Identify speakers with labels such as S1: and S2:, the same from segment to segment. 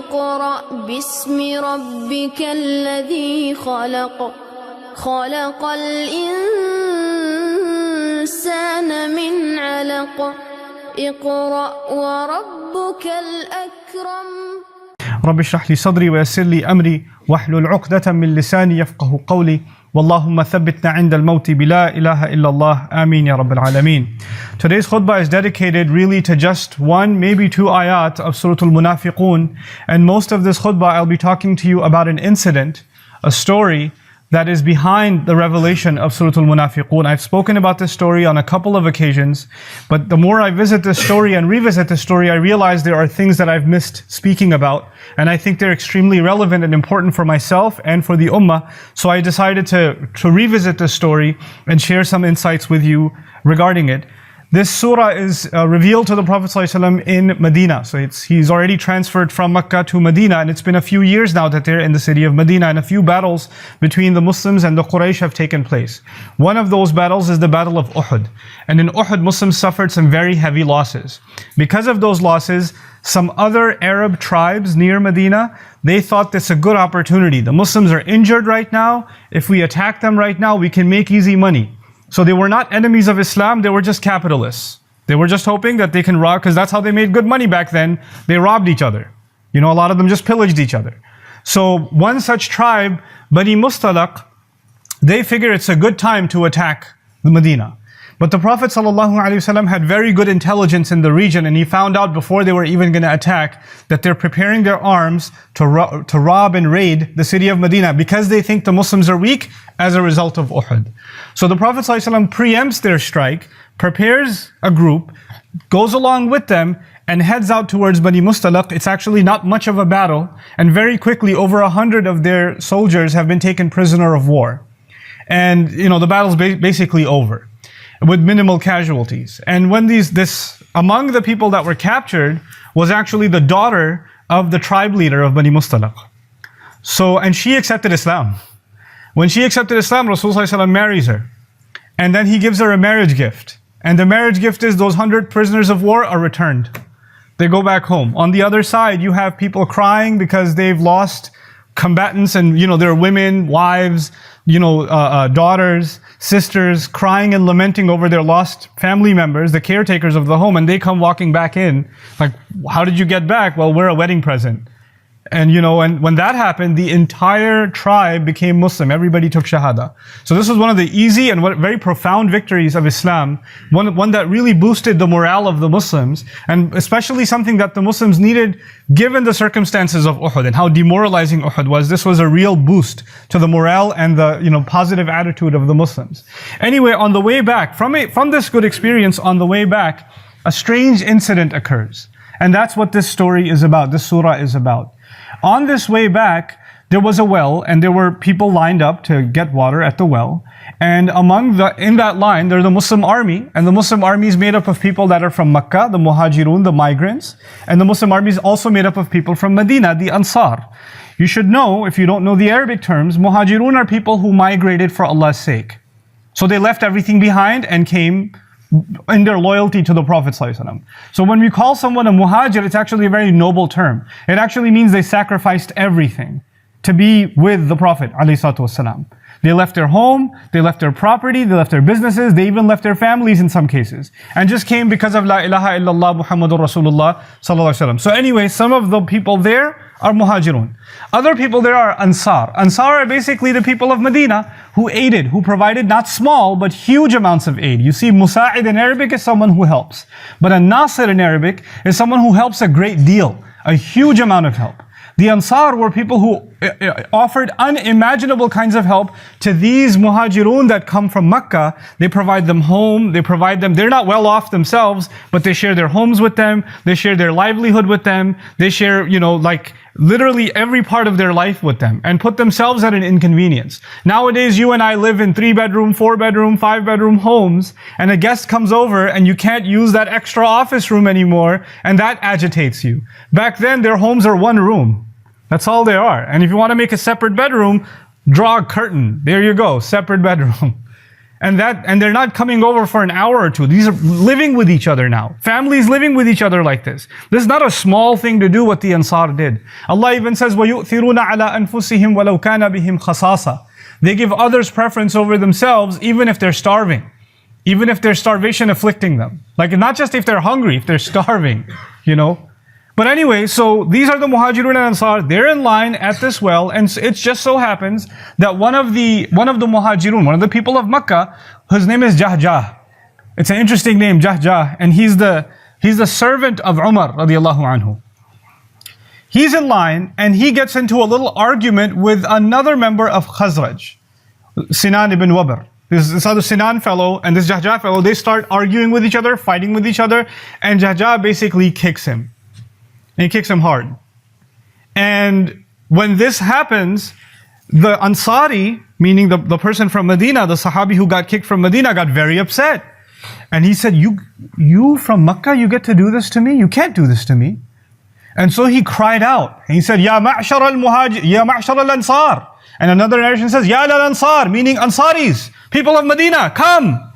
S1: اقرأ باسم ربك الذي خلق خلق الإنسان من علق اقرأ وربك الأكرم
S2: رب اشرح لي صدري ويسر لي أمري واحلل عقدة من لساني يفقه قولي واللهم ثبتنا عند الموت بلا إله إلا الله آمين يا رب العالمين. Today's khutbah is dedicated really to just one, maybe two ayat of Surah Al-Munafiqun, and most of this khutbah I'll be talking to you about an incident, a story that is behind the revelation of Surah Al-Munafiqun. I've spoken about this story on a couple of occasions, but the more I visit this story and revisit this story, I realize there are things that I've missed speaking about, and I think they're extremely relevant and important for myself and for the ummah. So I decided to revisit this story and share some insights with you regarding it. This surah is revealed to the Prophet ﷺ in Medina. So he's already transferred from Mecca to Medina, and it's been a few years now that they're in the city of Medina, and a few battles between the Muslims and the Quraysh have taken place. One of those battles is the Battle of Uhud. And in Uhud, Muslims suffered some very heavy losses. Because of those losses, some other Arab tribes near Medina, they thought this a good opportunity. The Muslims are injured right now. If we attack them right now, we can make easy money. So they were not enemies of Islam, they were just capitalists. They were just hoping that they can rob, because that's how they made good money back then. They robbed each other. You know, a lot of them just pillaged each other. So one such tribe, Bani Mustalaq, they figure it's a good time to attack the Medina. But the Prophet ﷺ had very good intelligence in the region, and he found out before they were even going to attack that they're preparing their arms to rob and raid the city of Medina because they think the Muslims are weak as a result of Uhud. So the Prophet ﷺ preempts their strike, prepares a group, goes along with them, and heads out towards Bani Mustalaq. It's actually not much of a battle, and very quickly over 100 of their soldiers have been taken prisoner of war. And you know, the battle's basically over, with minimal casualties. And when among the people that were captured was actually the daughter of the tribe leader of Bani Mustalaq. So, and she accepted Islam. When she accepted Islam, Rasulullah ﷺ marries her. And then he gives her a marriage gift. And the marriage gift is those 100 prisoners of war are returned. They go back home. On the other side, you have people crying because they've lost combatants, and you know, there are women, wives, daughters, sisters crying and lamenting over their lost family members, the caretakers of the home, and they come walking back in like, how did you get back? Well, we're a wedding present. And and when that happened, the entire tribe became Muslim. Everybody took Shahada. So this was one of the easy and very profound victories of Islam. One that really boosted the morale of the Muslims, and especially something that the Muslims needed given the circumstances of Uhud and how demoralizing Uhud was. This was a real boost to the morale and the positive attitude of the Muslims. Anyway, on the way back, from this good experience, on the way back, a strange incident occurs. And that's what this story is about, this surah is about. On this way back, there was a well, and there were people lined up to get water at the well. And in that line, there's the Muslim army, and the Muslim army is made up of people that are from Mecca, the Muhajirun, the migrants, and the Muslim army is also made up of people from Medina, the Ansar. You should know, if you don't know the Arabic terms, Muhajirun are people who migrated for Allah's sake. So they left everything behind and came in their loyalty to the Prophet ﷺ. So when we call someone a muhajir, it's actually a very noble term. It actually means they sacrificed everything to be with the Prophet ﷺ. They left their home, they left their property, they left their businesses, they even left their families in some cases, and just came because of La ilaha illallah Muhammadur Rasulullah sallallahu alaihi wasallam. So anyway, some of the people there are muhajirun. Other people there are ansar. Ansar are basically the people of Medina who aided, who provided not small but huge amounts of aid. You see, musa'id in Arabic is someone who helps, but a nasir in Arabic is someone who helps a great deal, a huge amount of help. The Ansar were people who offered unimaginable kinds of help to these muhajirun that come from Mecca. They provide them home, they're not well off themselves, but they share their homes with them, they share their livelihood with them, they share, literally every part of their life with them, and put themselves at an inconvenience. Nowadays, you and I live in 3-bedroom, 4-bedroom, 5-bedroom homes, and a guest comes over and you can't use that extra office room anymore, and that agitates you. Back then, their homes are one room. That's all they are. And if you want to make a separate bedroom, draw a curtain. There you go, separate bedroom. And they're not coming over for an hour or two. These are living with each other now. Families living with each other like this. This is not a small thing to do what the Ansar did. Allah even says, وَيُؤْثِرُونَ عَلَىٰ أَنفُسِهِمْ وَلَوْ كَانَ بِهِمْ خَصَاصَةٌ. They give others preference over themselves even if they're starving. Even if there's starvation afflicting them. Like not just if they're hungry, if they're starving, you know. But anyway, so these are the Muhajirun and Ansar. They're in line at this well, and it just so happens that one of the Muhajirun, one of the people of Makkah, his name is Jahjah. It's an interesting name, Jahjah, and he's the servant of Umar radiallahu anhu. He's in line, and he gets into a little argument with another member of Khazraj, Sinan ibn Wabr. This other Sinan fellow and this Jahjah fellow, they start arguing with each other, fighting with each other, and Jahjah basically kicks him. And he kicks him hard. And when this happens, the Ansari, meaning the person from Medina, the Sahabi who got kicked from Medina, got very upset. And he said, you from Makkah, you get to do this to me? You can't do this to me. And so he cried out. And he said, Ya ma'shar al-muhajir, Ya ma'shar al-ansar. And another narration says, Ya al-ansar, meaning Ansaris, people of Medina, come.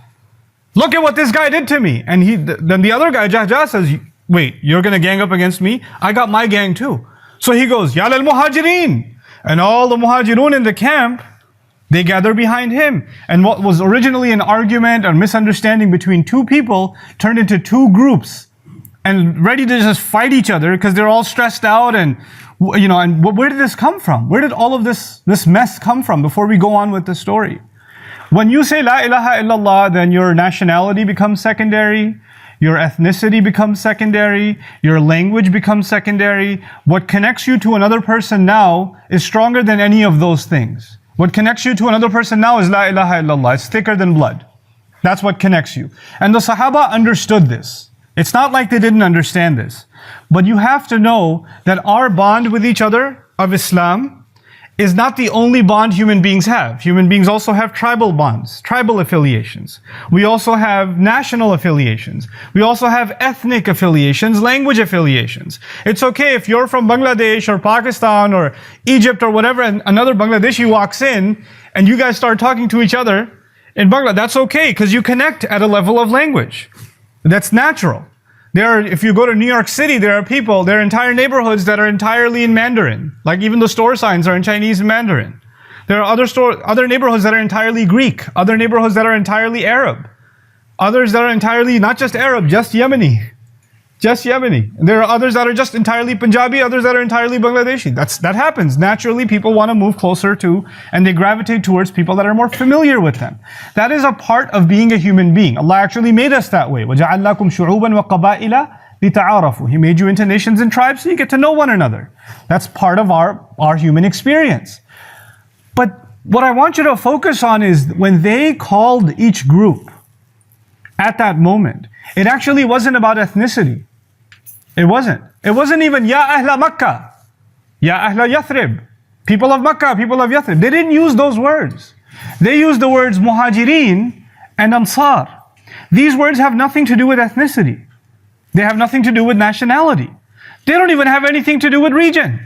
S2: Look at what this guy did to me. And then the other guy, Jahjah, says, wait, you're going to gang up against me? I got my gang too. So he goes, Ya al-muhajirin. And all the muhajirun in the camp, they gather behind him. And what was originally an argument or misunderstanding between two people turned into two groups. And ready to just fight each other because they're all stressed out and, you know, and where did this come from? Where did all of this mess come from before we go on with the story? When you say La ilaha illallah, then your nationality becomes secondary. Your ethnicity becomes secondary. Your language becomes secondary. What connects you to another person now is stronger than any of those things. What connects you to another person now is La ilaha illallah. It's thicker than blood. That's what connects you. And the Sahaba understood this. It's not like they didn't understand this. But you have to know that our bond with each other of Islam is not the only bond human beings have. Human beings also have tribal bonds, tribal affiliations. We also have national affiliations. We also have ethnic affiliations, language affiliations. It's okay if you're from Bangladesh or Pakistan or Egypt or whatever, and another Bangladeshi walks in and you guys start talking to each other in Bangla. That's okay because you connect at a level of language. That's natural. If you go to New York City, there are entire neighborhoods that are entirely in Mandarin. Like even the store signs are in Chinese and Mandarin. There are other neighborhoods that are entirely Greek, other neighborhoods that are entirely Arab, others that are entirely not just Arab, just Yemeni. Just Yemeni. There are others that are just entirely Punjabi, others that are entirely Bangladeshi. That happens. Naturally, people want to move closer to, and they gravitate towards people that are more familiar with them. That is a part of being a human being. Allah actually made us that way. وَجَعَلْنَاكُمْ شُعُوبًا وَقَبَائِلَ لِتَعَارَفُوا. He made you into nations and tribes so you get to know one another. That's part of our human experience. But what I want you to focus on is when they called each group at that moment, it actually wasn't about ethnicity. It wasn't. It wasn't even Ya Ahla Makkah, Ya Ahla Yathrib, people of Makkah, people of Yathrib. They didn't use those words. They used the words Muhajirin and Ansar. These words have nothing to do with ethnicity. They have nothing to do with nationality. They don't even have anything to do with region.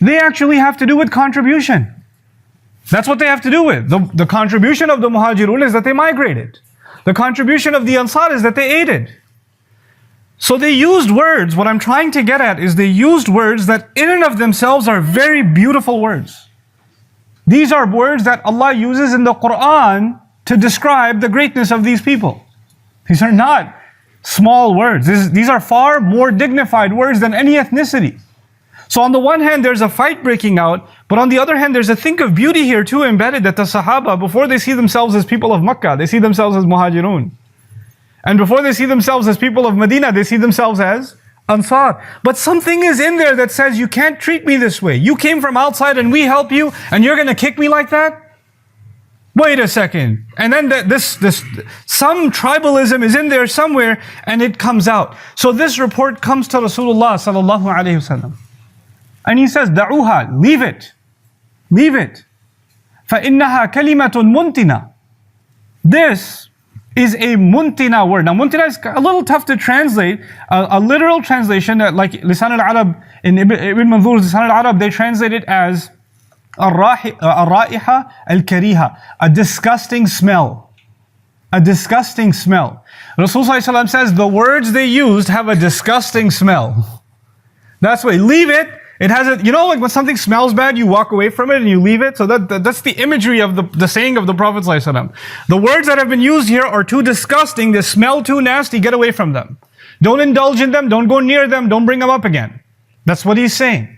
S2: They actually have to do with contribution. That's what they have to do with. The contribution of the Muhajirun is that they migrated. The contribution of the Ansar is that they aided. So they used words, what I'm trying to get at is they used words that in and of themselves are very beautiful words. These are words that Allah uses in the Quran to describe the greatness of these people. These are not small words. These are far more dignified words than any ethnicity. So on the one hand, there's a fight breaking out, but on the other hand, there's a think of beauty here too embedded that the Sahaba, before they see themselves as people of Makkah, they see themselves as Muhajirun. And before they see themselves as people of Medina, they see themselves as Ansar. But something is in there that says, you can't treat me this way. You came from outside and we help you, and you're going to kick me like that? Wait a second. And then some tribalism is in there somewhere, and it comes out. So this report comes to Rasulullah sallallahu alaihi wasallam. And he says, Da'uha, leave it. Leave it. فَإِنَّهَا كَلِمَةٌ مُنْتِنَةٌ. This is a muntina word. Now muntina is a little tough to translate. A literal translation, like Lisan al-Arab, in Ibn Manzur's Lisan al-Arab, they translate it as الرائحة الكريهة, a disgusting smell. A disgusting smell. Rasulullah says the words they used have a disgusting smell. That's why, leave it. It has a, you know, like when something smells bad, you walk away from it and you leave it. So that's the imagery of the saying of the Prophet ﷺ. The words that have been used here are too disgusting, they smell too nasty, get away from them. Don't indulge in them, don't go near them, don't bring them up again. That's what he's saying.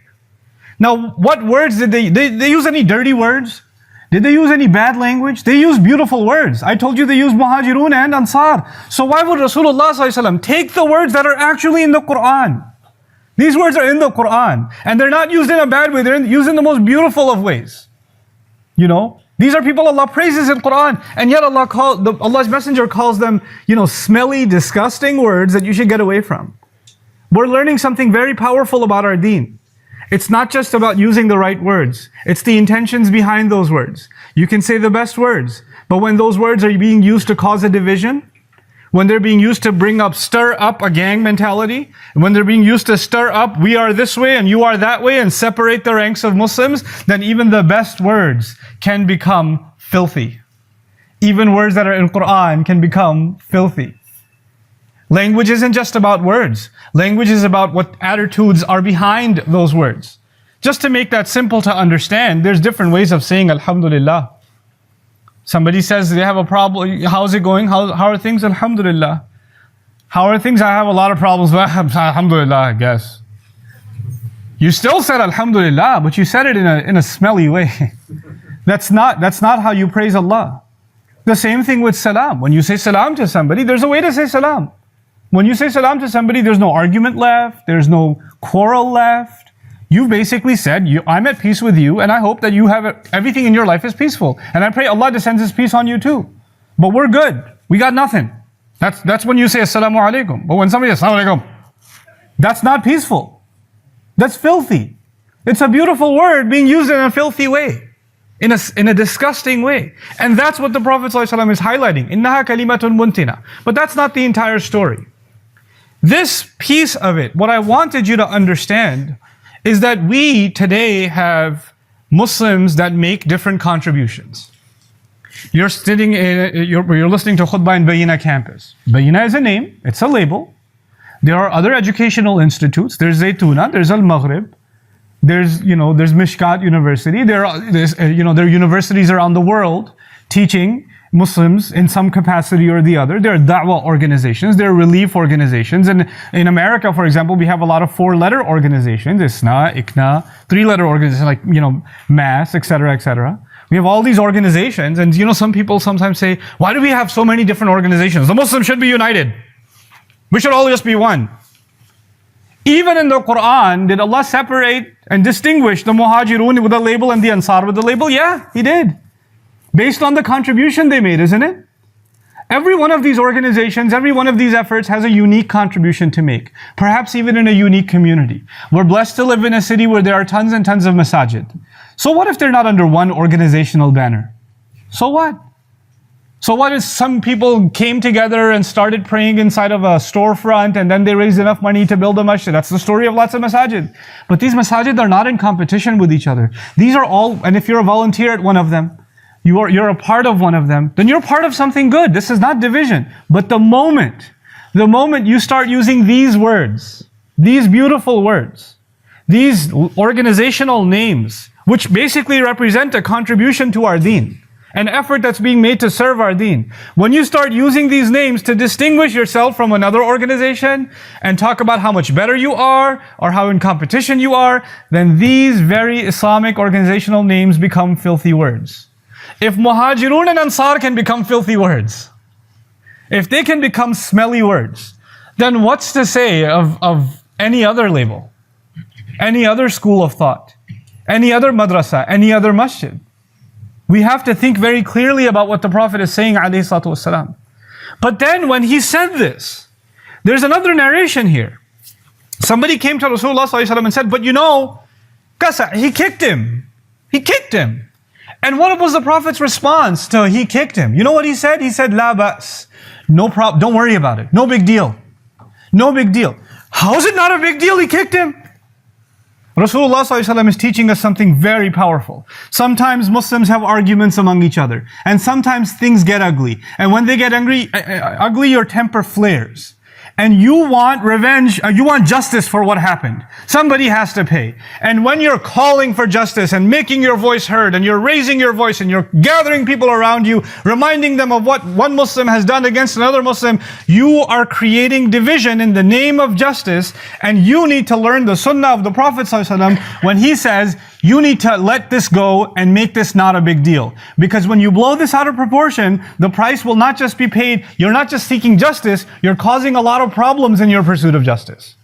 S2: Now, what words did they use any dirty words? Did they use any bad language? They used beautiful words. I told you they used Muhajirun and Ansar. So why would Rasulullah ﷺ take the words that are actually in the Quran? These words are in the Quran. And they're not used in a bad way. They're used in the most beautiful of ways. You know? These are people Allah praises in Quran. And yet Allah's Messenger calls them, you know, smelly, disgusting words that you should get away from. We're learning something very powerful about our deen. It's not just about using the right words. It's the intentions behind those words. You can say the best words. But when those words are being used to cause a division, when they're being used to stir up a gang mentality, when they're being used to stir up, we are this way and you are that way, and separate the ranks of Muslims, then even the best words can become filthy. Even words that are in Quran can become filthy. Language isn't just about words. Language is about what attitudes are behind those words. Just to make that simple to understand, there's different ways of saying Alhamdulillah. Somebody says they have a problem. How's it going? How are things? Alhamdulillah. How are things? I have a lot of problems. Alhamdulillah, I guess. You still said Alhamdulillah, but you said it in a smelly way. That's not how you praise Allah. The same thing with salam. When you say salam to somebody, there's a way to say salam. When you say salam to somebody, there's no argument left. There's no quarrel left. You basically said, I'm at peace with you, and I hope that you have everything in your life is peaceful. And I pray Allah descends His peace on you too. But we're good. We got nothing. That's when you say As-salamu Alaykum. But when somebody says As-salamu Alaykum, that's not peaceful. That's filthy. It's a beautiful word being used in a filthy way. In a disgusting way. And that's what the Prophet ﷺ is highlighting. إِنَّهَا كَلِمَةٌ مُنْتِنَةٌ. But that's not the entire story. This piece of it, what I wanted you to understand, is that we today have Muslims that make different contributions. You're listening to Khutbah in Bayina campus. Bayina is a name, it's a label. There are other educational institutes. There's Zaytuna, there's Al-Maghrib. There's Mishkat University. There are universities around the world teaching Muslims in some capacity or the other. There are da'wah organizations. There are relief organizations. And in America, for example, we have a lot of 4-letter organizations. Iqra, 3-letter organizations like, MAS, etc., etc. We have all these organizations. And, some people sometimes say, why do we have so many different organizations? The Muslims should be united. We should all just be one. Even in the Quran, did Allah separate and distinguish the Muhajirun with a label and the Ansar with a label? Yeah, He did. Based on the contribution they made, isn't it? Every one of these organizations, every one of these efforts has a unique contribution to make. Perhaps even in a unique community. We're blessed to live in a city where there are tons and tons of masajid. So what if they're not under one organizational banner? So what? So what if some people came together and started praying inside of a storefront, and then they raised enough money to build a masjid? That's the story of lots of masajid. But these masajid are not in competition with each other. These are all, and if you're a volunteer at one of them, you're a part of one of them, then you're part of something good. This is not division. But the moment you start using these words, these beautiful words, these organizational names, which basically represent a contribution to our deen, an effort that's being made to serve our deen. When you start using these names to distinguish yourself from another organization and talk about how much better you are or how in competition you are, then these very Islamic organizational names become filthy words. If Muhajirun and Ansar can become filthy words, if they can become smelly words, then what's to say of any other label, any other school of thought, any other madrasa, any other masjid? We have to think very clearly about what the Prophet is saying, alayhi salatu wasalam. But then when he said this, there's another narration here. Somebody came to Rasulullah sallallahu alaihi wasallam and said, but he kicked him. He kicked him. And what was the Prophet's response to he kicked him? You know what he said? He said, La ba's. No problem. Don't worry about it. No big deal. No big deal. How is it not a big deal he kicked him? Rasulullah ﷺ is teaching us something very powerful. Sometimes Muslims have arguments among each other, and sometimes things get ugly. And when they get ugly, your temper flares. And you want revenge, you want justice for what happened. Somebody has to pay. And when you're calling for justice and making your voice heard, and you're raising your voice and you're gathering people around you, reminding them of what one Muslim has done against another Muslim, you are creating division in the name of justice. And you need to learn the sunnah of the Prophet ﷺ when he says, you need to let this go and make this not a big deal. Because when you blow this out of proportion, the price will not just be paid. You're not just seeking justice, you're causing a lot of problems in your pursuit of justice.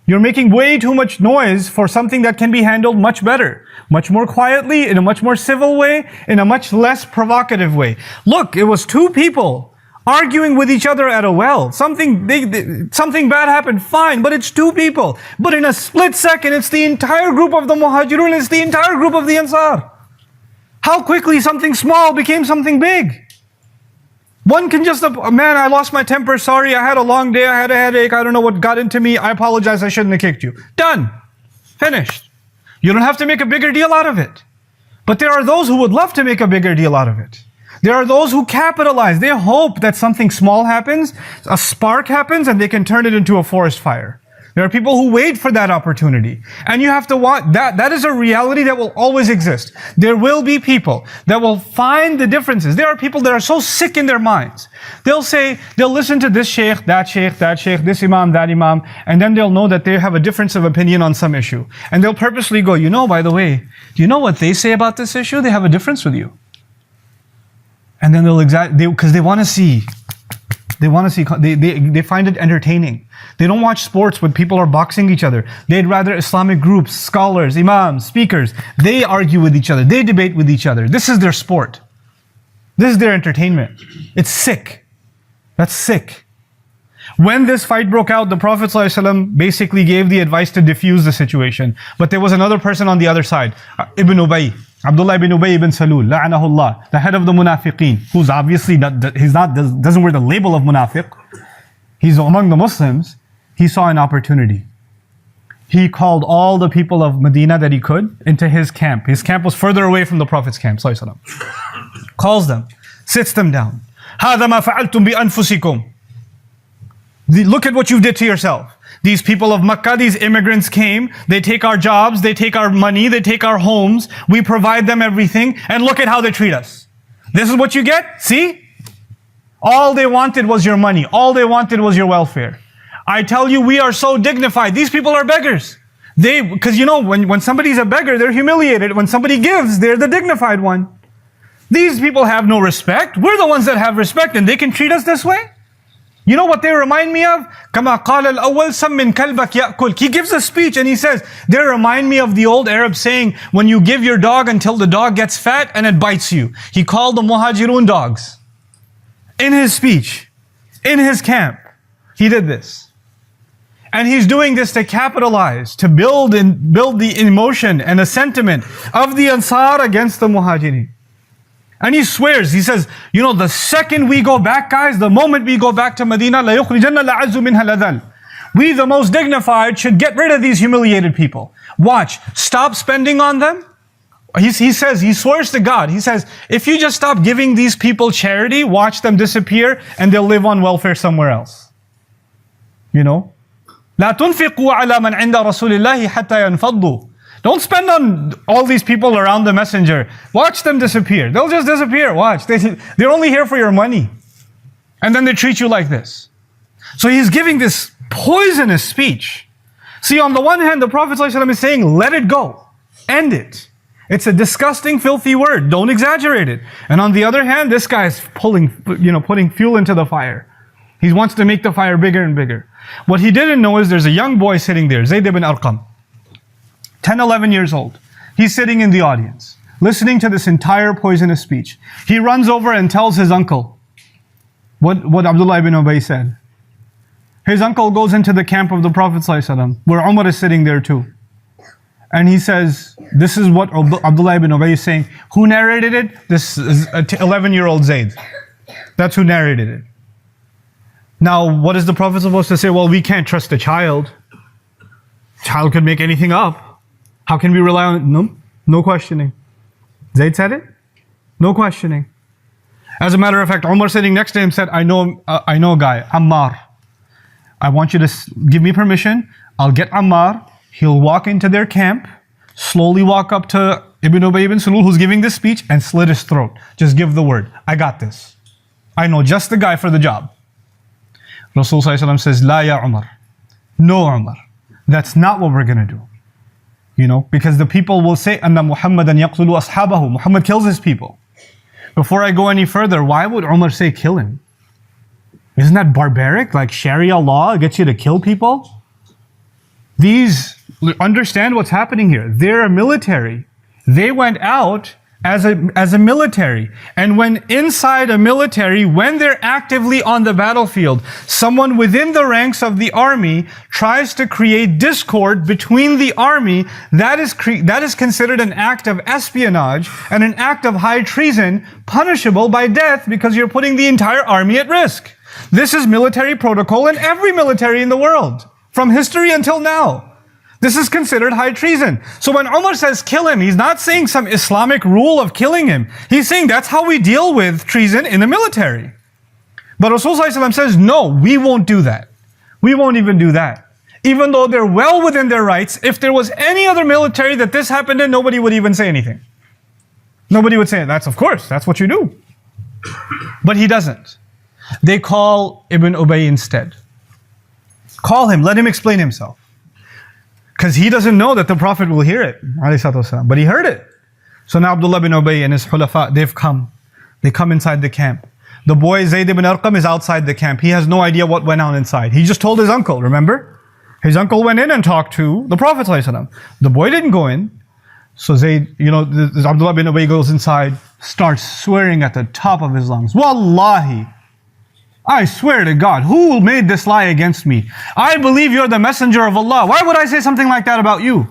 S2: You're making way too much noise for something that can be handled much better, much more quietly, in a much more civil way, in a much less provocative way. Look, it was two people arguing with each other at a well. Something bad happened, fine, but it's two people. But in a split second, it's the entire group of the Muhajirun, it's the entire group of the Ansar. How quickly something small became something big. One can just, man, I lost my temper, sorry, I had a long day, I had a headache, I don't know what got into me, I apologize, I shouldn't have kicked you. Done. Finished. You don't have to make a bigger deal out of it. But there are those who would love to make a bigger deal out of it. There are those who capitalize. They hope that something small happens, a spark happens, and they can turn it into a forest fire. There are people who wait for that opportunity. And you have to watch, that is a reality that will always exist. There will be people that will find the differences. There are people that are so sick in their minds. They'll listen to this sheikh, that sheikh, this imam, that imam, and then they'll know that they have a difference of opinion on some issue. And they'll purposely go, you know, by the way, do you know what they say about this issue? They have a difference with you. And then because they want to see, they find it entertaining. They don't watch sports when people are boxing each other. They'd rather Islamic groups, scholars, imams, speakers, they argue with each other, they debate with each other. This is their sport. This is their entertainment. It's sick. That's sick. When this fight broke out, the Prophet ﷺ basically gave the advice to diffuse the situation. But there was another person on the other side, Ibn Ubay. Abdullah ibn Ubay ibn Salul, la'anahullah, the head of the munafiqeen, who's obviously doesn't wear the label of munafiq. He's among the Muslims. He saw an opportunity. He called all the people of Medina that he could into his camp. His camp was further away from the Prophet's camp, sallallahu alaihi wasallam. Calls them, sits them down. هَذَا مَا فَعَلْتُمْ بِأَنفُسِكُمْ. Look at what you did to yourself. These people of Makkah, these immigrants came, they take our jobs, they take our money, they take our homes, we provide them everything, and look at how they treat us. This is what you get? See? All they wanted was your money. All they wanted was your welfare. I tell you, we are so dignified. These people are beggars. Because you know, when somebody's a beggar, they're humiliated. When somebody gives, they're the dignified one. These people have no respect. We're the ones that have respect, and they can treat us this way? You know what they remind me of? كما قال الأول سمن كلبك يأكل. He gives a speech and he says, they remind me of the old Arab saying, when you give your dog until the dog gets fat and it bites you. He called the Muhajirun dogs. In his speech, in his camp, he did this. And he's doing this to capitalize, to build the emotion and the sentiment of the Ansar against the Muhajirin. And he swears, he says, you know, the second we go back, guys, the moment we go back to Medina, لَيُخْرِجَنَّ لَعَزُّ مِنْهَا الْأَذَلُ. We, the most dignified, should get rid of these humiliated people. Watch, stop spending on them. He says, he swears to God, he says, if you just stop giving these people charity, watch them disappear and they'll live on welfare somewhere else. You know? لَا تُنْفِقُوا عَلَى مَنْ عِنْدَ رَسُولِ اللَّهِ حَتَّى يَنْفَضُّوا. Don't spend on all these people around the messenger. Watch them disappear. They'll just disappear. Watch. They're only here for your money. And then they treat you like this. So he's giving this poisonous speech. See, on the one hand, the Prophet ﷺ is saying, let it go. End it. It's a disgusting, filthy word. Don't exaggerate it. And on the other hand, this guy is putting fuel into the fire. He wants to make the fire bigger and bigger. What he didn't know is there's a young boy sitting there, Zayd ibn Arqam. 10, 11 years old. He's sitting in the audience, listening to this entire poisonous speech. He runs over and tells his uncle what Abdullah ibn Ubay said. His uncle goes into the camp of the Prophet ﷺ, where Umar is sitting there too. And he says, this is what Abdullah ibn Ubay is saying. Who narrated it? This is 11-year-old Zayd. That's who narrated it. Now, what is the Prophet supposed to say? Well, we can't trust a child. Child could make anything up. How can we rely on it? No, no questioning. Zayd said it? No questioning. As a matter of fact, Umar sitting next to him said, I know a guy, Ammar. I want you to give me permission. I'll get Ammar. He'll walk into their camp, slowly walk up to Ibn Ubay ibn Salul, who's giving this speech, and slit his throat. Just give the word. I got this. I know just the guy for the job. Rasul says, La ya Umar. No, Umar. That's not what we're going to do. You know, because the people will say, Anna Muhammadan yaqtulu ashabahu. Muhammad kills his people. Before I go any further, why would Umar say kill him? Isn't that barbaric? Like Sharia law gets you to kill people? Understand what's happening here. They're a military. They went out as a military. And when inside a military, when they're actively on the battlefield, someone within the ranks of the army tries to create discord between the army, that is considered an act of espionage and an act of high treason, punishable by death because you're putting the entire army at risk. This is military protocol in every military in the world, from history until now. This is considered high treason. So when Umar says kill him, he's not saying some Islamic rule of killing him. He's saying that's how we deal with treason in the military. But Rasulullah says, no, we won't do that. We won't even do that. Even though they're well within their rights, if there was any other military that this happened in, nobody would even say anything. Nobody would say, that's of course, that's what you do. But he doesn't. They call Ibn Ubay instead. Call him, let him explain himself. Because he doesn't know that the Prophet will hear it, but he heard it. So now Abdullah bin Ubay and his Hulafa, they've come. They come inside the camp. The boy Zayd ibn Arqam is outside the camp. He has no idea what went on inside. He just told his uncle, remember? His uncle went in and talked to the Prophet ﷺ. The boy didn't go in. So Zayd, Abdullah bin Ubay goes inside, starts swearing at the top of his lungs. Wallahi, I swear to God, who made this lie against me? I believe you're the messenger of Allah. Why would I say something like that about you?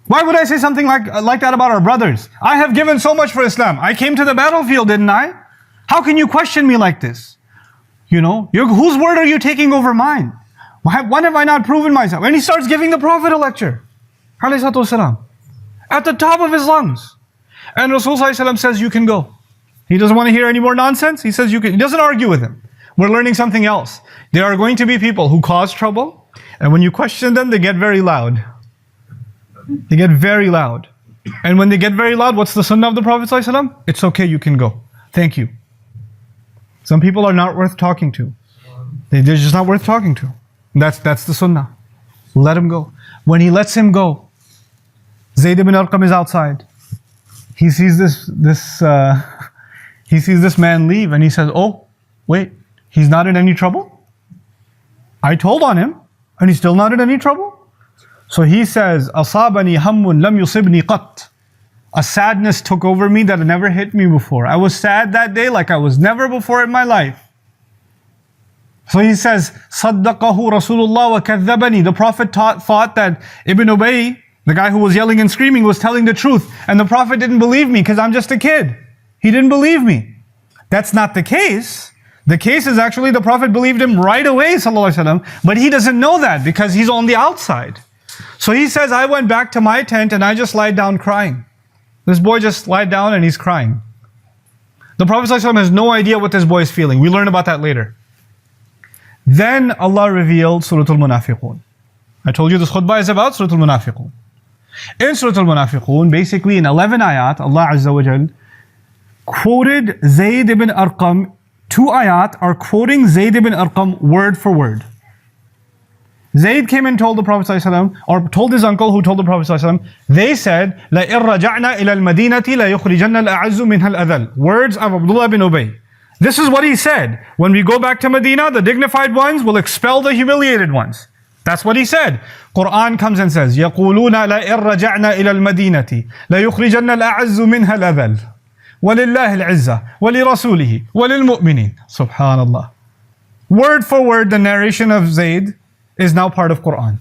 S2: Why would I say something like that about our brothers? I have given so much for Islam. I came to the battlefield, didn't I? How can you question me like this? Whose word are you taking over mine? When have I not proven myself? And he starts giving the Prophet a lecture. At the top of his lungs. And Rasulullah says, you can go. He doesn't want to hear any more nonsense. He says, you can. He doesn't argue with him. We're learning something else. There are going to be people who cause trouble, and when you question them, they get very loud. They get very loud. And when they get very loud, what's the sunnah of the Prophet ﷺ? It's okay, you can go. Thank you. Some people are not worth talking to. They're just not worth talking to. That's the sunnah. Let him go. When he lets him go, Zayd ibn Arqam is outside. He sees this man leave, and he says, oh, wait. He's not in any trouble? I told on him, and he's still not in any trouble? So he says, أَصَابَنِي هَمٌّ لَمْ يُصِبْنِي قَطْ. A sadness took over me that had never hit me before. I was sad that day like I was never before in my life. So he says, صَدَّقَهُ رَسُولُ اللَّهِ وَكَذَّبَنِي. The Prophet thought that Ibn Ubay, the guy who was yelling and screaming, was telling the truth. And the Prophet didn't believe me because I'm just a kid. He didn't believe me. That's not the case. The case is actually the Prophet believed him right away, but he doesn't know that because he's on the outside. So he says, I went back to my tent and I just lied down crying. This boy just lied down and he's crying. The Prophet has no idea what this boy is feeling. We learn about that later. Then Allah revealed Surah Al-Munafiqun. I told you this khutbah is about Surah Al-Munafiqun. In Surah Al-Munafiqun, basically in 11 ayat, Allah Azza wa Jal quoted Zayd ibn Arqam. 2 ayat are quoting Zayd ibn Arqam word for word. Zayd came and told the Prophet ﷺ, or told his uncle who told the Prophet ﷺ, they said, لَإِن رَجَعْنَا إِلَى الْمَدِينَةِ لَيُخْرِجَنَّ الْأَعَزُّ مِنْهَا الْأَذَلُ. Words of Abdullah bin Ubay. This is what he said. When we go back to Medina, the dignified ones will expel the humiliated ones. That's what he said. Quran comes and says, يَقُولُونَ لَإِن رَجَعْنَا إِلَى الْمَدِينَةِ لَيُخْرِجَنَّ الْأَعَزُّ مِنْهَا الْأَذَلُ. وَلِلَّهِ الْعِزَّةِ وَلِرَسُولِهِ وَلِلْمُؤْمِنِينَ. Subhanallah. Word for word, the narration of Zayd is now part of Quran.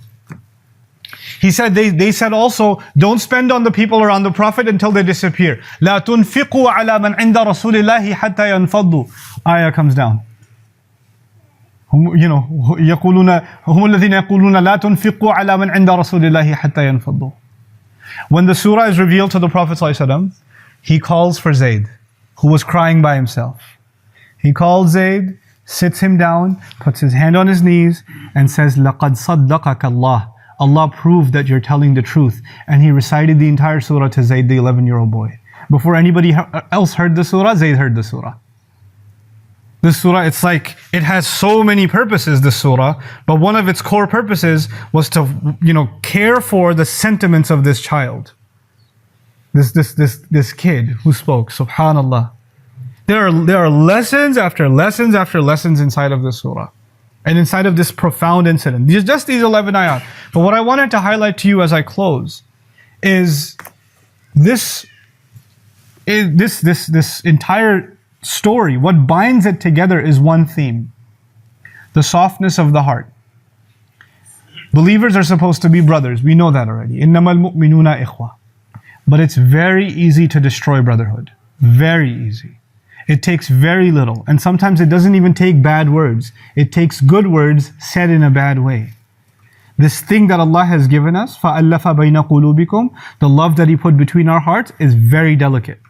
S2: He said, they said also, don't spend on the people around the Prophet until they disappear. لَا تُنْفِقُوا عَلَى مَنْ عِنْدَ رَسُولِ اللَّهِ حَتَّى يَنْفَضُّوا. Ayah comes down. يقولون هم الذين يقولون لا تنفقوا على من عند رسول الله حتى ينفضوا. When the surah is revealed to the Prophet ﷺ, he calls for Zayd, who was crying by himself. He calls Zayd, sits him down, puts his hand on his knees, and says, لَقَدْ صَدَّقَكَ اللَّهُ. Allah proved that you're telling the truth. And he recited the entire surah to Zayd, the 11-year-old boy. Before anybody else heard the surah, Zayd heard the surah. This surah, it's like, it has so many purposes, this surah, but one of its core purposes was to, care for the sentiments of this child. This kid who spoke, subhanallah. There are lessons after lessons after lessons inside of this surah. And inside of this profound incident. Just these 11 ayat. But what I wanted to highlight to you as I close is this entire story. What binds it together is one theme. The softness of the heart. Believers are supposed to be brothers. We know that already. إِنَّمَا الْمُؤْمِنُونَ إِخْوَةٌ. But it's very easy to destroy brotherhood. Very easy. It takes very little. And sometimes it doesn't even take bad words. It takes good words said in a bad way. This thing that Allah has given us, فَأَلَّفَ بَيْنَ قُلُوبِكُمْ, the love that He put between our hearts is very delicate.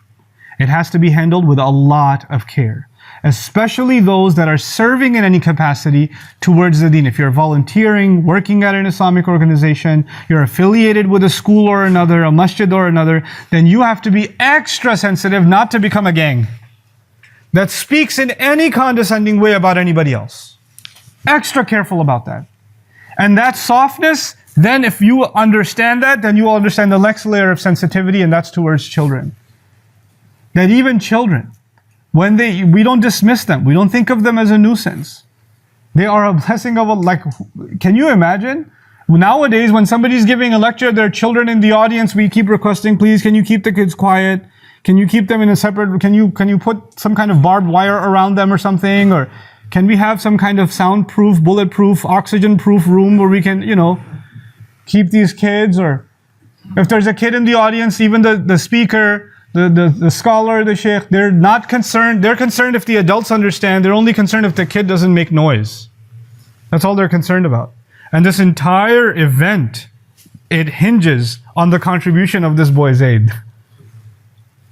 S2: It has to be handled with a lot of care. Especially those that are serving in any capacity towards the deen. If you're volunteering, working at an Islamic organization, you're affiliated with a school or another, a masjid or another, then you have to be extra sensitive not to become a gang that speaks in any condescending way about anybody else. Extra careful about that. And that softness, then if you understand that, then you will understand the next layer of sensitivity, and that's towards children. That even children, we don't dismiss them, we don't think of them as a nuisance. They are a blessing of Allah. Can you imagine? Nowadays, when somebody's giving a lecture, there are children in the audience, we keep requesting, please, can you keep the kids quiet? Can you keep them in a separate, can you put some kind of barbed wire around them or something? Or can we have some kind of soundproof, bulletproof, oxygen-proof room where we can, keep these kids? Or if there's a kid in the audience, even the speaker, the scholar, the sheikh, they're not concerned. They're concerned if the adults understand. They're only concerned if the kid doesn't make noise. That's all they're concerned about. And this entire event, it hinges on the contribution of this boy Zayd.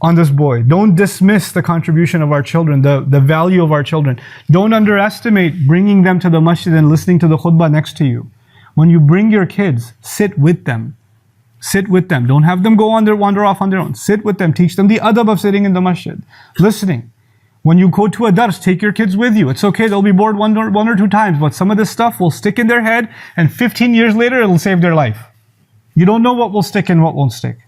S2: On this boy. Don't dismiss the contribution of our children, the value of our children. Don't underestimate bringing them to the masjid and listening to the khutbah next to you. When you bring your kids, sit with them. Sit with them. Don't have them wander off on their own. Sit with them. Teach them the adab of sitting in the masjid. Listening. When you go to a dars, take your kids with you. It's okay, they'll be bored one or two times, but some of this stuff will stick in their head, and 15 years later, it'll save their life. You don't know what will stick and what won't stick.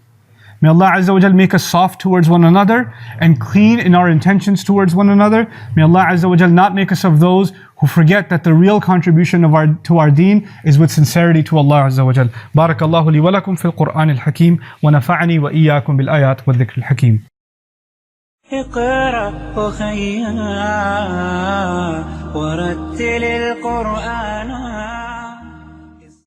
S2: May Allah Azza wa Jal make us soft towards one another and clean in our intentions towards one another. May Allah Azza wa Jal not make us of those who forget that the real contribution to our deen is with sincerity to Allah Azza wa Jal. Barakallahu li wa lakum fil Qur'an al-Hakim wa nafa'ani wa iyyakum bil ayat wa dhikr al-Hakim.
S3: اقرأ أخيا ورتل القرآن